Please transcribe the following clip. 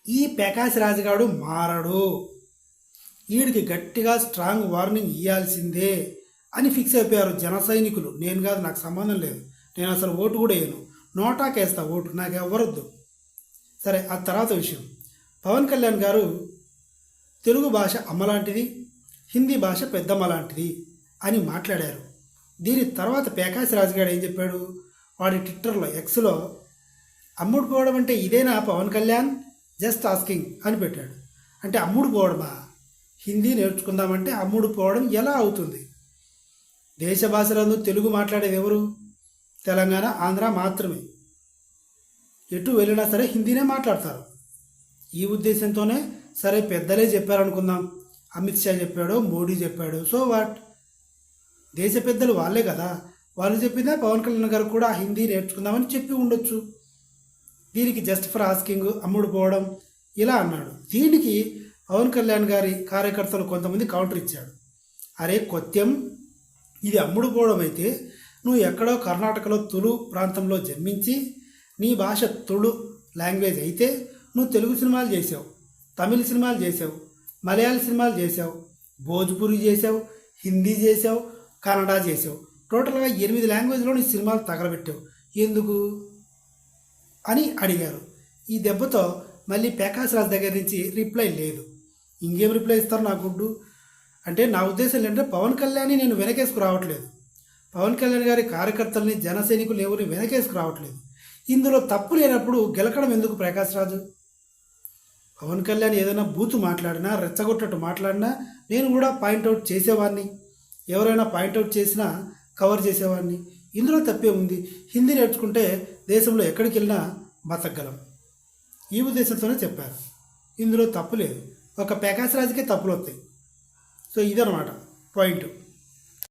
ఈ ప్రకాష్ రాజుగాడు మారడు, వీడికి గట్టిగా స్ట్రాంగ్ వార్నింగ్ ఇవ్వాల్సిందే అని ఫిక్స్ అయిపోయారు జన సైనికులు. నేను కాదు, నాకు సంబంధం లేదు, నేను అసలు ఓటు కూడా వేయను, నోటాకేస్తా ఓటు, నాకు ఎవరొద్దు. సరే, ఆ తర్వాత విషయం, పవన్ కళ్యాణ్ గారు తెలుగు భాష అమ్మలాంటిది, హిందీ భాష పెద్దమ్మ లాంటిది అని మాట్లాడారు. దీని తర్వాత ప్రకాష్ రాజు గారు ఏం చెప్పాడు, వాడి ట్విట్టర్లో ఎక్స్లో అమ్ముడు పోవడం అంటే ఇదేనా పవన్ కళ్యాణ్, జస్ట్ ఆస్కింగ్ అని పెట్టాడు. అంటే అమ్ముడు పోవడమా? హిందీ నేర్చుకుందామంటే అమ్ముడు పోవడం ఎలా అవుతుంది? దేశ భాషలందు తెలుగు మాట్లాడేది ఎవరు? తెలంగాణ, ఆంధ్ర మాత్రమే. ఎటు వెళ్ళినా సరే హిందీనే మాట్లాడతారు. ఈ ఉద్దేశంతోనే సరే పెద్దలే చెప్పారనుకుందాం, అమిత్ షా చెప్పాడో మోడీ చెప్పాడు, సో వాట్, దేశ పెద్దలు వాళ్ళే కదా, వాళ్ళు చెప్పిందా పవన్ కళ్యాణ్ గారు కూడా హిందీ నేర్చుకుందామని చెప్పి ఉండొచ్చు. దీనికి జస్ట్ ఫర్ ఆస్కింగ్, అమ్ముడు పోవడం ఇలా అన్నాడు. దీనికి పవన్ కళ్యాణ్ గారి కార్యకర్తలు కొంతమంది కౌంటర్ ఇచ్చాడు. అరే కొత్యం, ఇది అమ్ముడు పోవడం అయితే నువ్వు ఎక్కడో కర్ణాటకలో తులు ప్రాంతంలో జన్మించి నీ భాష తుళు లాంగ్వేజ్ అయితే నువ్వు తెలుగు సినిమాలు చేసావు, తమిళ సినిమాలు చేసావు, మలయాళ సినిమాలు చేసావు, భోజ్పురి చేసావు, హిందీ చేసావు, కన్నడ చేసావు, టోటల్గా 8 లాంగ్వేజ్లో నీ సినిమాలు తగలబెట్టావు, ఎందుకు అని అడిగారు. ఈ దెబ్బతో మళ్ళీ ప్రకాష్ రాజ్ దగ్గర నుంచి రిప్లై లేదు. ఇంకేం రిప్లై ఇస్తారు నా గుడ్డు? అంటే నా ఉద్దేశం ఏంటంటే పవన్ కళ్యాణ్ని నేను వెనకేసుకు రావట్లేదు, పవన్ కళ్యాణ్ గారి కార్యకర్తల్ని జన సైనికులు ఎవరిని వెనకేసుకు రావట్లేదు. ఇందులో తప్పు లేనప్పుడు గెలకడం ఎందుకు ప్రకాష్ రాజు? పవన్ కళ్యాణ్ ఏదైనా బూతు మాట్లాడినా, రెచ్చగొట్టట్టు మాట్లాడినా నేను కూడా పాయింట్అవుట్ చేసేవాడిని, ఎవరైనా పాయింట్అవుట్ చేసినా కవర్ చేసేవాడిని. ఇందులో తప్పే ఉంది? హిందీ నేర్చుకుంటే దేశంలో ఎక్కడికి వెళ్ళినా బతకగలం, ఈ ఉద్దేశంతోనే చెప్పారు. ఇందులో తప్పు లేదు, ఒక ప్రకాష్ రాజుకే తప్పులు వస్తాయి. సో ఇదనమాట పాయింట్.